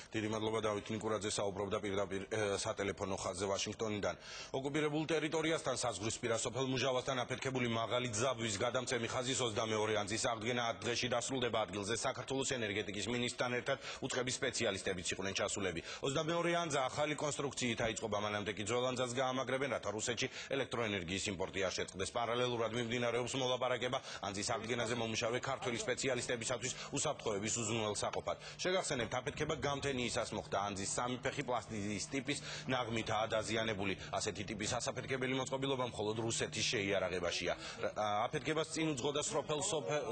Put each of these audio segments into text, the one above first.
დიდი მადლობა დავით ნიკურაძე საუბრობდა პირდაპირ სატელეფონო ხაზზე ვაშინგტონიდან. ოკუპირებულ ტერიტორიასთან საზღვრისპირა სოფელ მუჟავასთან აფეთქებული მაღალი ძაბვის გადამცემი ხაზის 22 ანძის აღდგენა 10 დღეში დასრულდება ადგილზე საქართველოს ენერგეტიკის მინისტრთან ერთად უწყების სპეციალისტებიც იყვნენ ჩასულები. 22 ანძა ახალი კონსტრუქციით აიწყობა, მანამდე კი ძველ ანძას გაამაგრებენ, რათა რუსეთში ელექტროენერგიის იმპორტი არ შეწყდეს. პარალელურად მიმდინარეობს მოლაპარაკება ანძის აღდგენაზე მომუშავე ქართველი სპეციალისტებისათვის უსაფრთხოების უზრუნველსაყოფად. შეგახსენებთ, აფეთქება გამთენიისას მოხდა. ანძის 3 ფეხი პლასტიკის ტიპის ნაღმითაა დაზიანებული. ასეთი ტიპის ასაფეთქებელი მოწყობილობა მხოლოდ რუსეთის შეიარაღებაშია. აფეთქებას წინ უძღოდა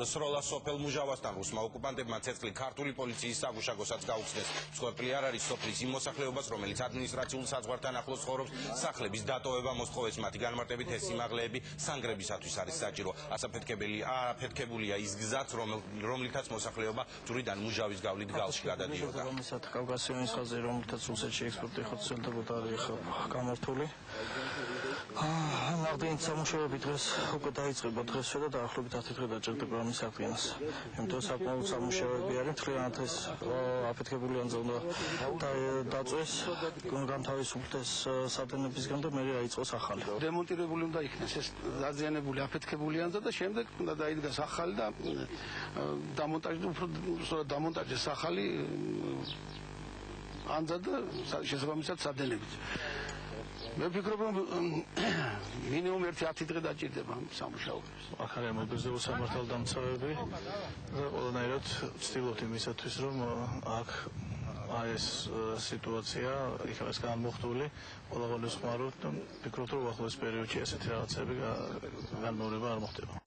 სროლა სოფელ მუჟავასთან. რუსმა ოკუპანტებმა ცეცხლი ქართული პოლიციის საგუშაგოსაც გაუხსნეს. მსხვერპლი არ არის სოფლის იმ მოსახლეობას, რომელიც ადმინისტრაციულ საზღვართან ახლოს ცხოვრობს. სახლების დატოვება მოსთხოვეს, მათი განმარტებით ეს სიმაღლეები სანგრებისათვის არის საჭირო. აფეთქებულია ის გზაც, რომლითაც მოსახლეობა ჯვრიდან მუჟავის გავლით გალში გადადიოდა. კავკასიონის ხაზზე, რომლითაც რუსეთში ექსპორტი ხოცელდებოდა, არის გამართული. ნაღდენით სამუშაოები დღეს უკვე დაიწყება, დღეს შედა დაახლოებით 10 დღე დაჭირდება ამის აღდგენას. იმიტომ საკმაოდ სამუშაოები არის, მთლიანად ეს აფეთქებული ანძა უნდა დაწვეს, განთავისუფლდეს სადენებისგან და მერე აიწყოს ახალი. დემონტირებული უნდა იქნეს ეს დაზიანებული აფეთქებული ანძა და შემდეგ უნდა დაიდგას ახალი და დამონტაჟდეს ახალი ანძა და შესაბამისად სადენებით. მე ვფიქრობ, რომ მინიმუმ 1-10 დღე დაჭირდება სამუშაოებს. აქ არის მობილიზებული სამართალდამცავები და ყველანაირად ვცდილობთ იმისათვის, რომ აქ ეს სიტუაცია იქნას განმოხტული, ყველგან ვიხმაროთ და ვფიქრობთ, რომ ახლოს პერიოდში ესეთი რაღაცები განმეორება არ მოხდება.